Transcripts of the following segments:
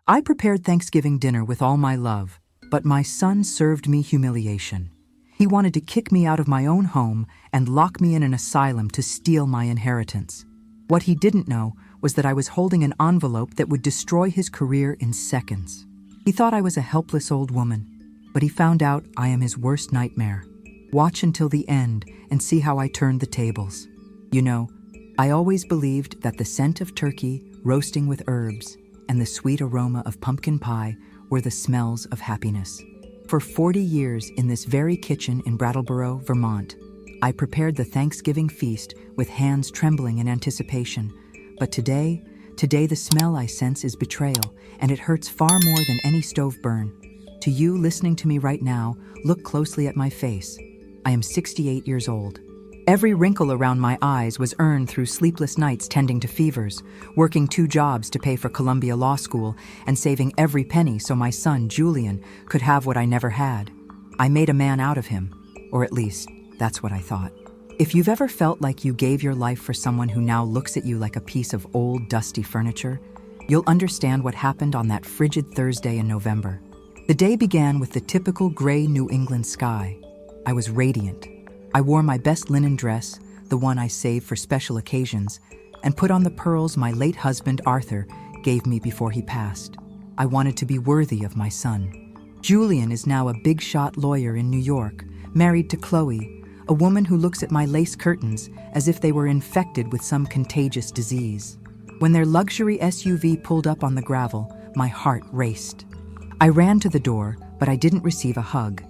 I prepared Thanksgiving dinner with all my love, but my son served me humiliation. He wanted to kick me out of my own home and lock me in an asylum to steal my inheritance. What he didn't know was that I was holding an envelope that would destroy his career in seconds. He thought I was a helpless old woman, but he found out I am his worst nightmare. Watch until the end and see how I turned the tables. You know, I always believed that the scent of turkey roasting with herbs and the sweet aroma of pumpkin pie were the smells of happiness. For 40 years in this very kitchen in Brattleboro, Vermont, I prepared the Thanksgiving feast with hands trembling in anticipation. But today the smell I sense is betrayal, and it hurts far more than any stove burn. To you listening to me right now, look closely at my face. I am 68 years old. Every wrinkle around my eyes was earned through sleepless nights tending to fevers, working 2 jobs to pay for Columbia Law School, and saving every penny so my son, Julian, could have what I never had. I made a man out of him, or at least, that's what I thought. If you've ever felt like you gave your life for someone who now looks at you like a piece of old, dusty furniture, you'll understand what happened on that frigid Thursday in November. The day began with the typical gray New England sky. I was radiant. I wore my best linen dress, the one I saved for special occasions, and put on the pearls my late husband, Arthur, gave me before he passed. I wanted to be worthy of my son. Julian is now a big-shot lawyer in New York, married to Chloe, a woman who looks at my lace curtains as if they were infected with some contagious disease. When their luxury SUV pulled up on the gravel, my heart raced. I ran to the door, but I didn't receive a hug.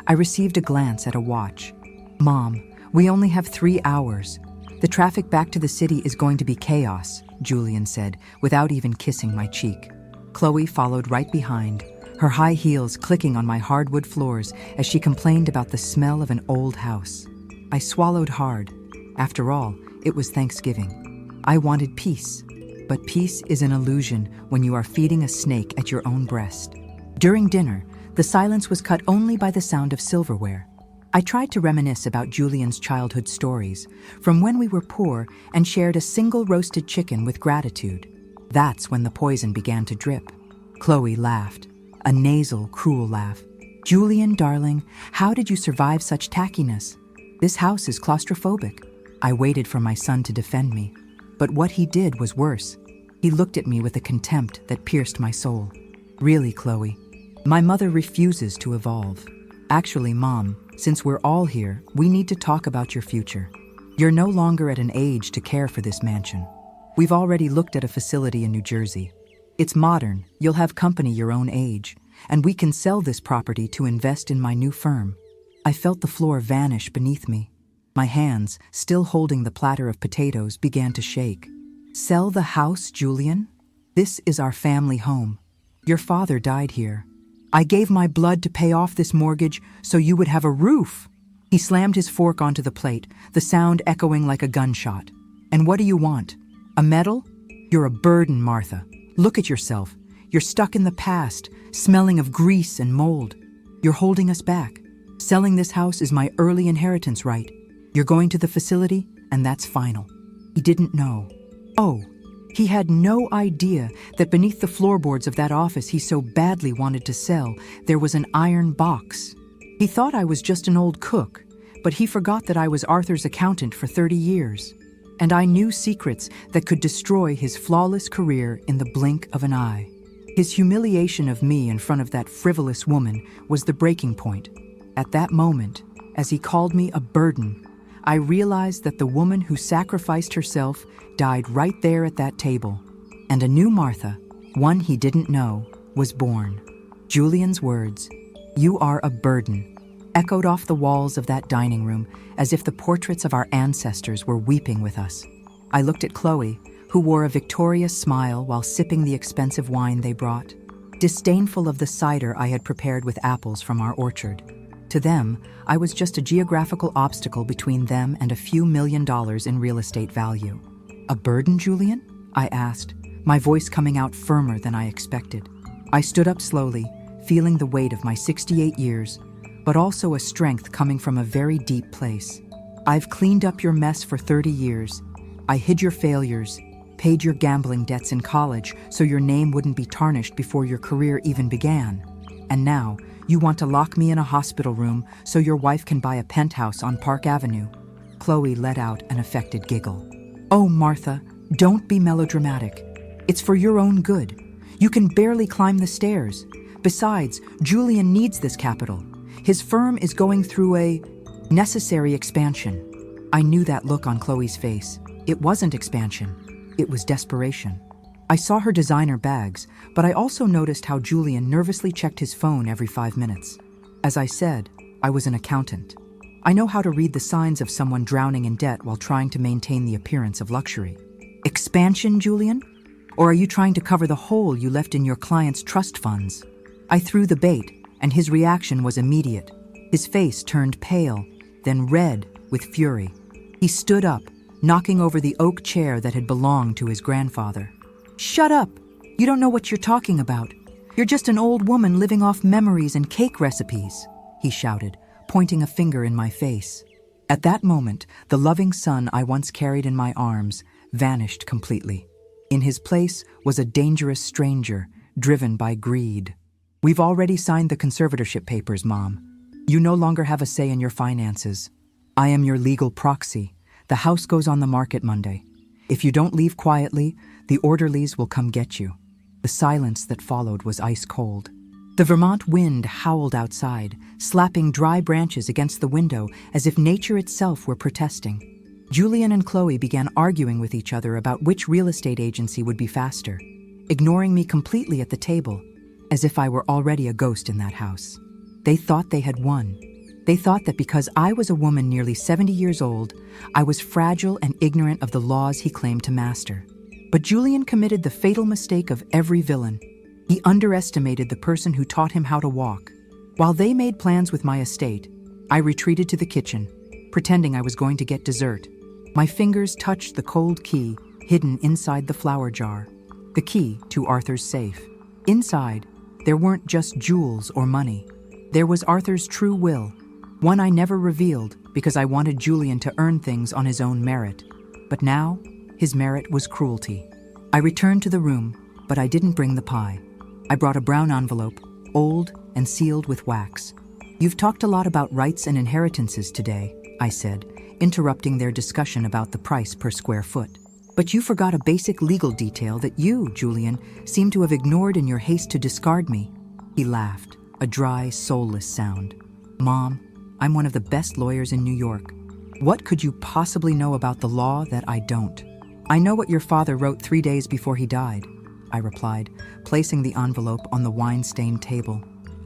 I received a glance at a watch. "Mom, we only have 3 hours. The traffic back to the city is going to be chaos," Julian said, without even kissing my cheek. Chloe followed right behind, her high heels clicking on my hardwood floors as she complained about the smell of an old house. I swallowed hard. After all, it was Thanksgiving. I wanted peace, but peace is an illusion when you are feeding a snake at your own breast. During dinner, the silence was cut only by the sound of silverware. I tried to reminisce about Julian's childhood stories, from when we were poor and shared a single roasted chicken with gratitude. That's when the poison began to drip. Chloe laughed, a nasal, cruel laugh. "Julian, darling, how did you survive such tackiness? This house is claustrophobic." I waited for my son to defend me, but what he did was worse. He looked at me with a contempt that pierced my soul. "Really, Chloe, my mother refuses to evolve. Actually, Mom, since we're all here, we need to talk about your future. You're no longer at an age to care for this mansion. We've already looked at a facility in New Jersey. It's modern, you'll have company your own age, and we can sell this property to invest in my new firm." I felt the floor vanish beneath me. My hands, still holding the platter of potatoes, began to shake. "Sell the house, Julian? This is our family home. Your father died here. I gave my blood to pay off this mortgage so you would have a roof." He slammed his fork onto the plate, the sound echoing like a gunshot. "And what do you want? A medal? You're a burden, Martha. Look at yourself. You're stuck in the past, smelling of grease and mold. You're holding us back. Selling this house is my early inheritance right. You're going to the facility, and that's final." He didn't know. Oh, he had no idea that beneath the floorboards of that office he so badly wanted to sell, there was an iron box. He thought I was just an old cook, but he forgot that I was Arthur's accountant for 30 years. And I knew secrets that could destroy his flawless career in the blink of an eye. His humiliation of me in front of that frivolous woman was the breaking point. At that moment, as he called me a burden, I realized that the woman who sacrificed herself died right there at that table, and a new Martha, one he didn't know, was born. Julian's words, "You are a burden," echoed off the walls of that dining room as if the portraits of our ancestors were weeping with us. I looked at Chloe, who wore a victorious smile while sipping the expensive wine they brought, disdainful of the cider I had prepared with apples from our orchard. To them, I was just a geographical obstacle between them and a few $1 million in real estate value. "A burden, Julian?" I asked, my voice coming out firmer than I expected. I stood up slowly, feeling the weight of my 68 years, but also a strength coming from a very deep place. "I've cleaned up your mess for 30 years. I hid your failures, paid your gambling debts in college so your name wouldn't be tarnished before your career even began. And now, you want to lock me in a hospital room so your wife can buy a penthouse on Park Avenue. Chloe let out an affected giggle. Oh, Martha, don't be melodramatic. It's for your own good. You can barely climb the stairs. Besides, Julian needs this capital. His firm is going through a necessary expansion. I knew that look on Chloe's face. It wasn't expansion. It was desperation. I saw her designer bags, but I also noticed how Julian nervously checked his phone every 5 minutes. As I said, I was an accountant. I know how to read the signs of someone drowning in debt while trying to maintain the appearance of luxury. Expansion, Julian? Or are you trying to cover the hole you left in your client's trust funds? I threw the bait, and his reaction was immediate. His face turned pale, then red with fury. He stood up, knocking over the oak chair that had belonged to his grandfather. Shut up! You don't know what you're talking about. You're just an old woman living off memories and cake recipes, he shouted, pointing a finger in my face. At that moment, the loving son I once carried in my arms vanished completely. In his place was a dangerous stranger, driven by greed. We've already signed the conservatorship papers, Mom. You no longer have a say in your finances. I am your legal proxy. The house goes on the market Monday. If you don't leave quietly, the orderlies will come get you. The silence that followed was ice cold. The Vermont wind howled outside, slapping dry branches against the window as if nature itself were protesting. Julian and Chloe began arguing with each other about which real estate agency would be faster, ignoring me completely at the table, as if I were already a ghost in that house. They thought they had won. They thought that because I was a woman nearly 70 years old, I was fragile and ignorant of the laws he claimed to master. But Julian committed the fatal mistake of every villain. He underestimated the person who taught him how to walk. While they made plans with my estate, I retreated to the kitchen, pretending I was going to get dessert. My fingers touched the cold key hidden inside the flour jar, the key to Arthur's safe. Inside, there weren't just jewels or money. There was Arthur's true will, one I never revealed because I wanted Julian to earn things on his own merit. But now, his merit was cruelty. I returned to the room, but I didn't bring the pie. I brought a brown envelope, old and sealed with wax. You've talked a lot about rights and inheritances today, I said, interrupting their discussion about the price per square foot. But you forgot a basic legal detail that you, Julian, seem to have ignored in your haste to discard me. He laughed, a dry, soulless sound. Mom, I'm one of the best lawyers in New York. What could you possibly know about the law that I don't? I know what your father wrote 3 days before he died, I replied, placing the envelope on the wine-stained table.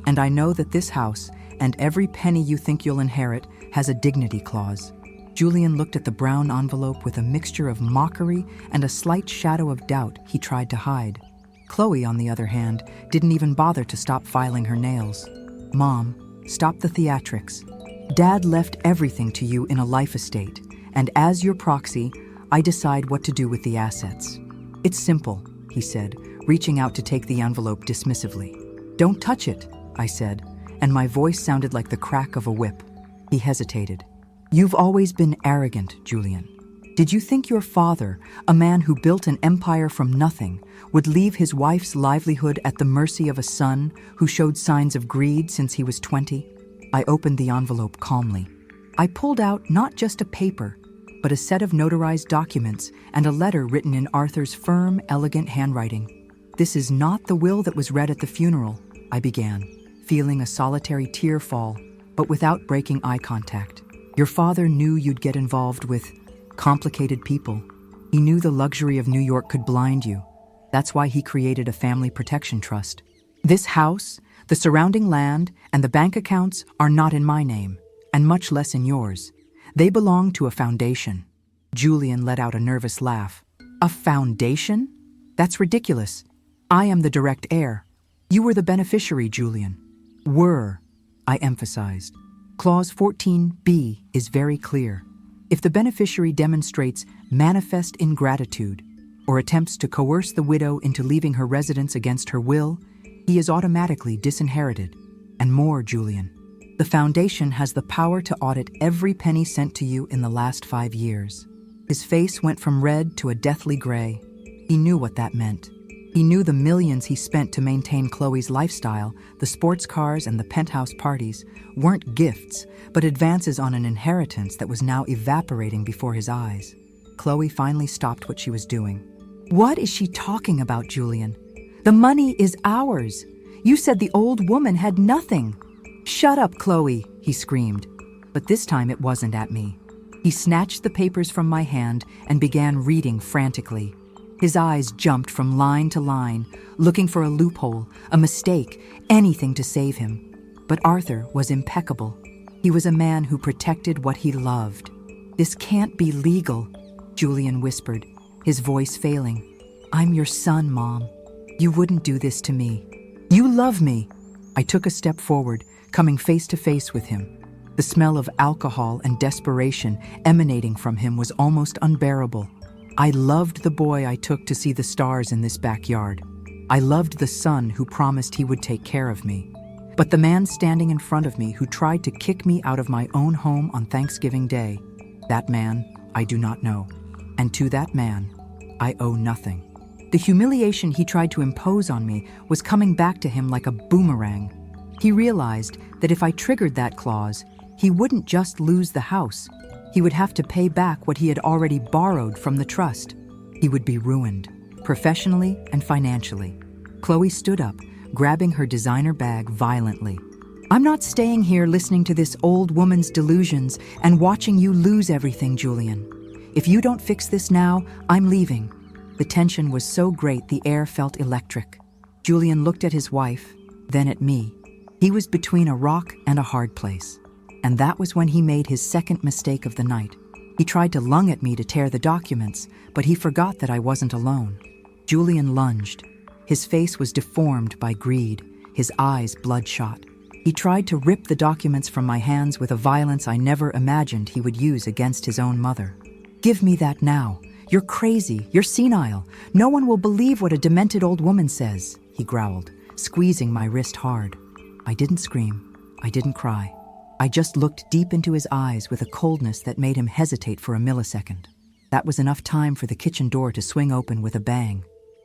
And I know that this house, and every penny you think you'll inherit, has a dignity clause. Julian looked at the brown envelope with a mixture of mockery and a slight shadow of doubt he tried to hide. Chloe, on the other hand, didn't even bother to stop filing her nails. Mom, stop the theatrics. Dad left everything to you in a life estate, and as your proxy, I decide what to do with the assets. It's simple, he said, reaching out to take the envelope dismissively. Don't touch it, I said, and my voice sounded like the crack of a whip. He hesitated. You've always been arrogant, Julian. Did you think your father, a man who built an empire from nothing, would leave his wife's livelihood at the mercy of a son who showed signs of greed since he was 20? I opened the envelope calmly. I pulled out not just a paper, but a set of notarized documents and a letter written in Arthur's firm, elegant handwriting. This is not the will that was read at the funeral, I began, feeling a solitary tear fall, but without breaking eye contact. Your father knew you'd get involved with complicated people. He knew the luxury of New York could blind you. That's why he created a family protection trust. This house, the surrounding land, and the bank accounts are not in my name, and much less in yours. They belong to a foundation. Julian let out a nervous laugh. A foundation? That's ridiculous. I am the direct heir. You were the beneficiary, Julian. Were, I emphasized. Clause 14b is very clear. If the beneficiary demonstrates manifest ingratitude or attempts to coerce the widow into leaving her residence against her will, he is automatically disinherited. And more, Julian. The foundation has the power to audit every penny sent to you in the last 5 years. His face went from red to a deathly gray. He knew what that meant. He knew the millions he spent to maintain Chloe's lifestyle, the sports cars and the penthouse parties, weren't gifts, but advances on an inheritance that was now evaporating before his eyes. Chloe finally stopped what she was doing. "What is she talking about, Julian? The money is ours. You said the old woman had nothing." "Shut up, Chloe," he screamed. But this time it wasn't at me. He snatched the papers from my hand and began reading frantically. His eyes jumped from line to line, looking for a loophole, a mistake, anything to save him. But Arthur was impeccable. He was a man who protected what he loved. "This can't be legal," Julian whispered, his voice failing. "I'm your son, Mom. You wouldn't do this to me. You love me." I took a step forward, coming face to face with him. The smell of alcohol and desperation emanating from him was almost unbearable. I loved the boy I took to see the stars in this backyard. I loved the son who promised he would take care of me. But the man standing in front of me who tried to kick me out of my own home on Thanksgiving Day, that man I do not know. And to that man, I owe nothing. The humiliation he tried to impose on me was coming back to him like a boomerang. He realized that if I triggered that clause, he wouldn't just lose the house. He would have to pay back what he had already borrowed from the trust. He would be ruined, professionally and financially. Chloe stood up, grabbing her designer bag violently. "I'm not staying here listening to this old woman's delusions and watching you lose everything, Julian. If you don't fix this now, I'm leaving." The tension was so great the air felt electric. Julian looked at his wife, then at me. He was between a rock and a hard place. And that was when he made his second mistake of the night. He tried to lung at me to tear the documents, but he forgot that I wasn't alone. Julian lunged. His face was deformed by greed, his eyes bloodshot. He tried to rip the documents from my hands with a violence I never imagined he would use against his own mother. "Give me that now. You're crazy. You're senile. No one will believe what a demented old woman says," he growled, squeezing my wrist hard. I didn't scream. I didn't cry. I just looked deep into his eyes with a coldness that made him hesitate for a millisecond. That was enough time for the kitchen door to swing open with a bang.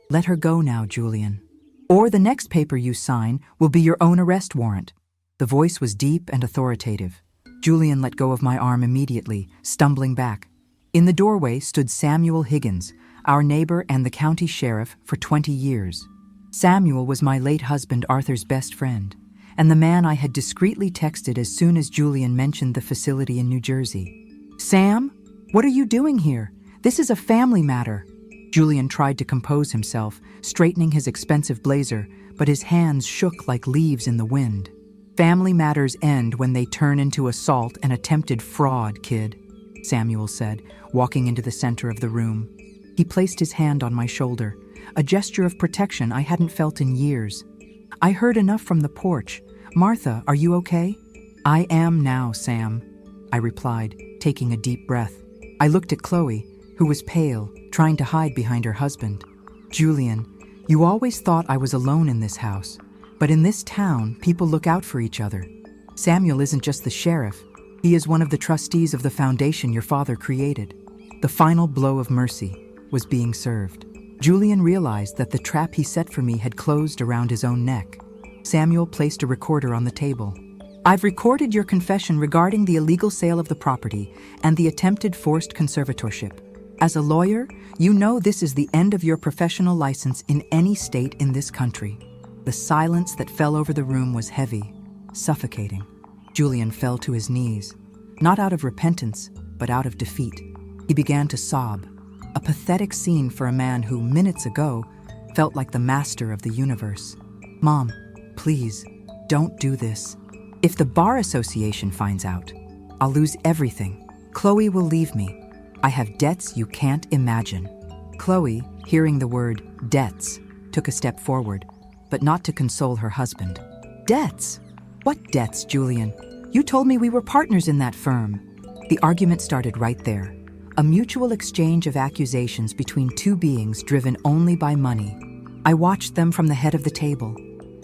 "Let her go now, Julian. Or the next paper you sign will be your own arrest warrant." The voice was deep and authoritative. Julian let go of my arm immediately, stumbling back. In the doorway stood Samuel Higgins, our neighbor and the county sheriff for 20 years. Samuel was my late husband Arthur's best friend, and the man I had discreetly texted as soon as Julian mentioned the facility in New Jersey. "Sam, what are you doing here? This is a family matter." Julian tried to compose himself, straightening his expensive blazer, but his hands shook like leaves in the wind. "Family matters end when they turn into assault and attempted fraud, kid," Samuel said, walking into the center of the room. He placed his hand on my shoulder, a gesture of protection I hadn't felt in years. I heard enough from the porch. "Martha, are you okay?" "I am now, Sam," I replied, taking a deep breath. I looked at Chloe, who was pale, trying to hide behind her husband. "Julian, you always thought I was alone in this house, but in this town, people look out for each other. Samuel isn't just the sheriff. He is one of the trustees of the foundation your father created." The final blow of mercy was being served. Julian realized that the trap he set for me had closed around his own neck. Samuel placed a recorder on the table. "I've recorded your confession regarding the illegal sale of the property and the attempted forced conservatorship. As a lawyer, you know this is the end of your professional license in any state in this country." The silence that fell over the room was heavy, suffocating. Julian fell to his knees, not out of repentance, but out of defeat. He began to sob, a pathetic scene for a man who, minutes ago, felt like the master of the universe. "Mom, please, don't do this. If the Bar Association finds out, I'll lose everything. Chloe will leave me. I have debts you can't imagine." Chloe, hearing the word debts, took a step forward, but not to console her husband. "Debts? What debts, Julian? You told me we were partners in that firm." The argument started right there. A mutual exchange of accusations between two beings driven only by money. I watched them from the head of the table,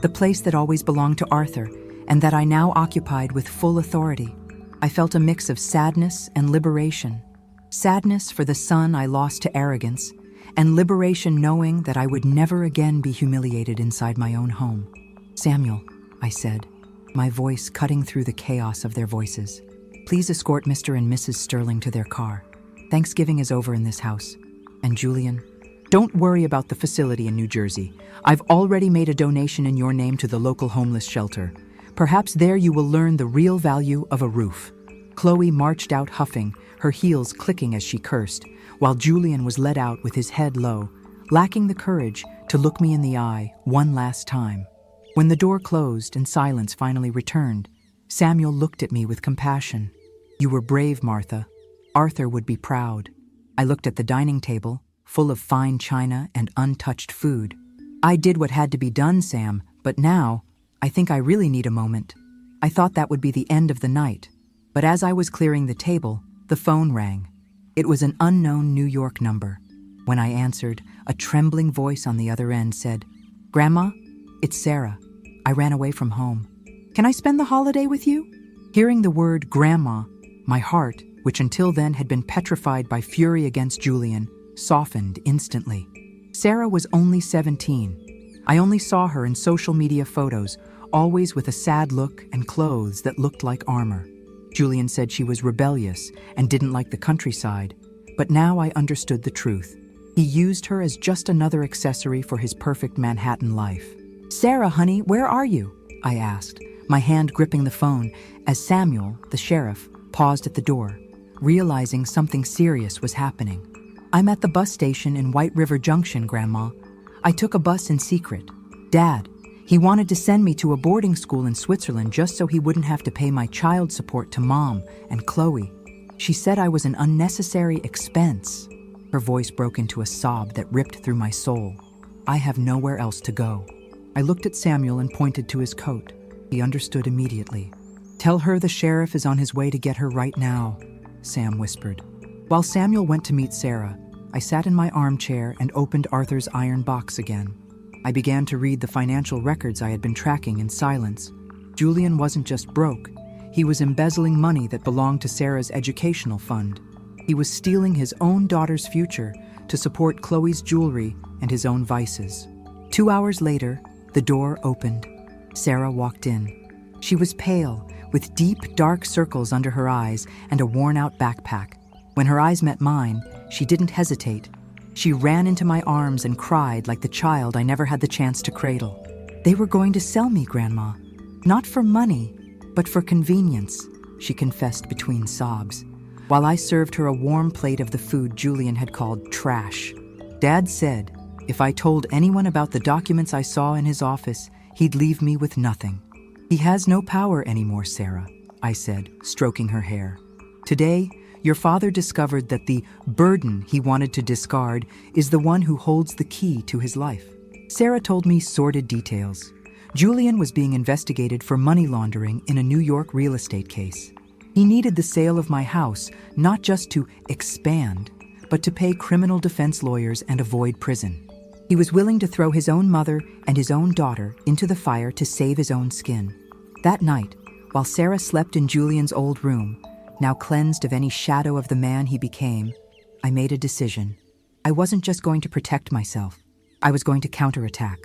the place that always belonged to Arthur, and that I now occupied with full authority. I felt a mix of sadness and liberation. Sadness for the son I lost to arrogance, and liberation knowing that I would never again be humiliated inside my own home. "Samuel," I said, my voice cutting through the chaos of their voices, "please escort Mr. and Mrs. Sterling to their car. Thanksgiving is over in this house. And Julian, don't worry about the facility in New Jersey. I've already made a donation in your name to the local homeless shelter. Perhaps there you will learn the real value of a roof." Chloe marched out huffing, her heels clicking as she cursed, while Julian was led out with his head low, lacking the courage to look me in the eye one last time. When the door closed and silence finally returned, Samuel looked at me with compassion. "You were brave, Martha. Arthur would be proud." I looked at the dining table, full of fine china and untouched food. "I did what had to be done, Sam, but now, I think I really need a moment." I thought that would be the end of the night, but as I was clearing the table, the phone rang. It was an unknown New York number. When I answered, a trembling voice on the other end said, "Grandma, it's Sarah. I ran away from home. Can I spend the holiday with you?" Hearing the word grandma, my heart, which until then had been petrified by fury against Julian, softened instantly. Sarah was only 17. I only saw her in social media photos, always with a sad look and clothes that looked like armor. Julian said she was rebellious and didn't like the countryside, but now I understood the truth. He used her as just another accessory for his perfect Manhattan life. "Sarah, honey, where are you?" I asked, my hand gripping the phone as Samuel, the sheriff, paused at the door, realizing something serious was happening. "I'm at the bus station in White River Junction, Grandma. I took a bus in secret. Dad, he wanted to send me to a boarding school in Switzerland just so he wouldn't have to pay my child support to Mom and Chloe. She said I was an unnecessary expense." Her voice broke into a sob that ripped through my soul. "I have nowhere else to go." I looked at Samuel and pointed to his coat. He understood immediately. "Tell her the sheriff is on his way to get her right now," Sam whispered. While Samuel went to meet Sarah, I sat in my armchair and opened Arthur's iron box again. I began to read the financial records I had been tracking in silence. Julian wasn't just broke. He was embezzling money that belonged to Sarah's educational fund. He was stealing his own daughter's future to support Chloe's jewelry and his own vices. 2 hours later, the door opened. Sarah walked in. She was pale, with deep, dark circles under her eyes and a worn-out backpack. When her eyes met mine, she didn't hesitate. She ran into my arms and cried like the child I never had the chance to cradle. "They were going to sell me, Grandma. Not for money, but for convenience," she confessed between sobs, while I served her a warm plate of the food Julian had called trash. "Dad said, if I told anyone about the documents I saw in his office, he'd leave me with nothing." "He has no power anymore, Sarah," I said, stroking her hair. "Today, your father discovered that the burden he wanted to discard is the one who holds the key to his life." Sarah told me sordid details. Julian was being investigated for money laundering in a New York real estate case. He needed the sale of my house not just to expand, but to pay criminal defense lawyers and avoid prison. He was willing to throw his own mother and his own daughter into the fire to save his own skin. That night, while Sarah slept in Julian's old room, now cleansed of any shadow of the man he became, I made a decision. I wasn't just going to protect myself. I was going to counterattack.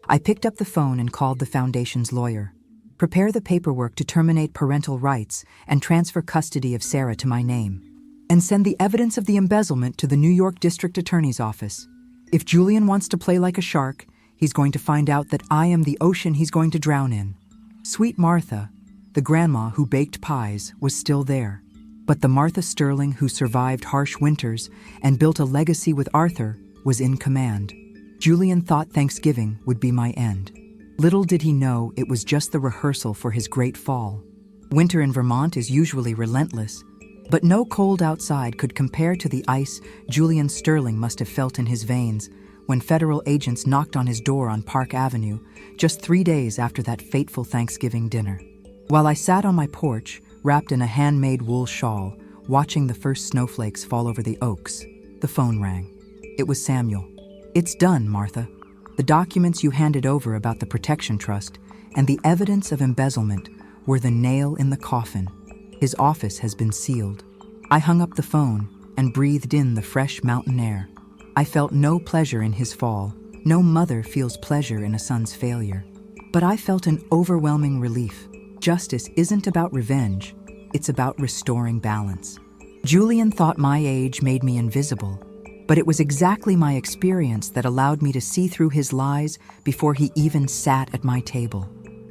I picked up the phone and called the foundation's lawyer. "Prepare the paperwork to terminate parental rights and transfer custody of Sarah to my name. And send the evidence of the embezzlement to the New York District Attorney's office. If Julian wants to play like a shark, he's going to find out that I am the ocean he's going to drown in." Sweet Martha, the grandma who baked pies, was still there. But the Martha Sterling who survived harsh winters and built a legacy with Arthur was in command. Julian thought Thanksgiving would be my end. Little did he know it was just the rehearsal for his great fall. Winter in Vermont is usually relentless, but no cold outside could compare to the ice Julian Sterling must have felt in his veins when federal agents knocked on his door on Park Avenue just 3 days after that fateful Thanksgiving dinner. While I sat on my porch, wrapped in a handmade wool shawl, watching the first snowflakes fall over the oaks, the phone rang. It was Samuel. "It's done, Martha. The documents you handed over about the protection trust and the evidence of embezzlement were the nail in the coffin. His office has been sealed." I hung up the phone and breathed in the fresh mountain air. I felt no pleasure in his fall. No mother feels pleasure in a son's failure. But I felt an overwhelming relief. Justice isn't about revenge, it's about restoring balance. Julian thought my age made me invisible, but it was exactly my experience that allowed me to see through his lies before he even sat at my table.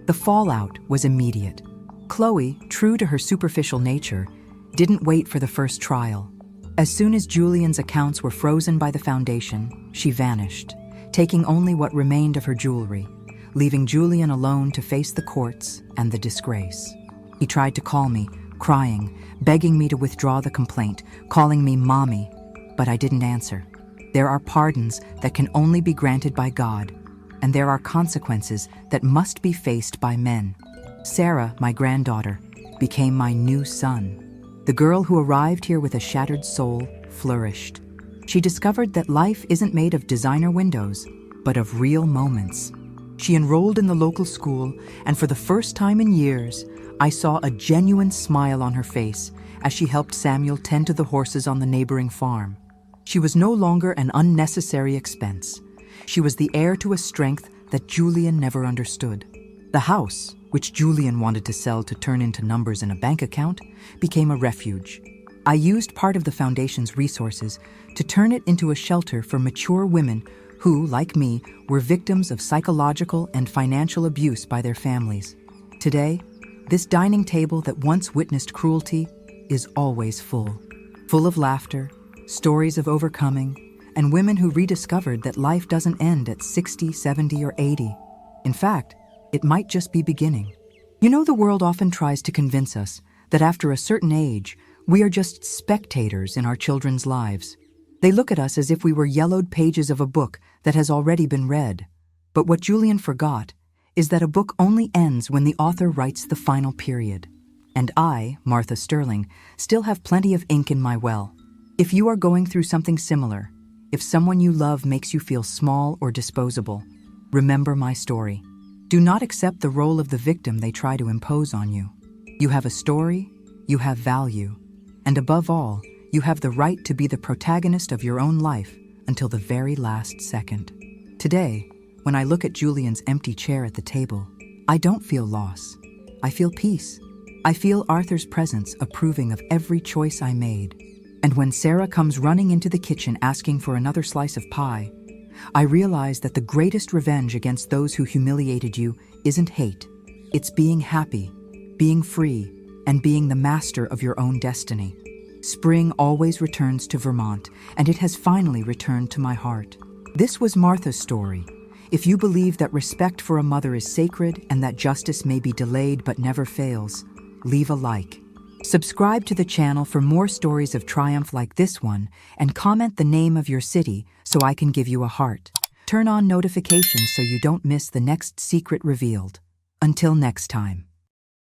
The fallout was immediate. Chloe, true to her superficial nature, didn't wait for the first trial. As soon as Julian's accounts were frozen by the foundation, she vanished, taking only what remained of her jewelry, leaving Julian alone to face the courts and the disgrace. He tried to call me, crying, begging me to withdraw the complaint, calling me mommy, but I didn't answer. There are pardons that can only be granted by God, and there are consequences that must be faced by men. Sarah, my granddaughter, became my new son. The girl who arrived here with a shattered soul flourished. She discovered that life isn't made of designer windows, but of real moments. She enrolled in the local school, and for the first time in years, I saw a genuine smile on her face as she helped Samuel tend to the horses on the neighboring farm. She was no longer an unnecessary expense. She was the heir to a strength that Julian never understood. The house, which Julian wanted to sell to turn into numbers in a bank account, became a refuge. I used part of the foundation's resources to turn it into a shelter for mature women who, like me, were victims of psychological and financial abuse by their families. Today, this dining table that once witnessed cruelty is always full of laughter, stories of overcoming, and women who rediscovered that life doesn't end at 60, 70, or 80. In fact, it might just be beginning. You know, the world often tries to convince us that after a certain age, we are just spectators in our children's lives. They look at us as if we were yellowed pages of a book that has already been read. But what Julian forgot is that a book only ends when the author writes the final period. And I, Martha Sterling, still have plenty of ink in my well. If you are going through something similar, if someone you love makes you feel small or disposable, remember my story. Do not accept the role of the victim they try to impose on you. You have a story, you have value, and above all, you have the right to be the protagonist of your own life until the very last second. Today, when I look at Julian's empty chair at the table, I don't feel loss. I feel peace. I feel Arthur's presence approving of every choice I made. And when Sarah comes running into the kitchen asking for another slice of pie, I realize that the greatest revenge against those who humiliated you isn't hate. It's being happy, being free, and being the master of your own destiny. Spring always returns to Vermont, and it has finally returned to my heart. This was Martha's story. If you believe that respect for a mother is sacred and that justice may be delayed but never fails, leave a like. Subscribe to the channel for more stories of triumph like this one, and comment the name of your city so I can give you a heart. Turn on notifications so you don't miss the next secret revealed. Until next time.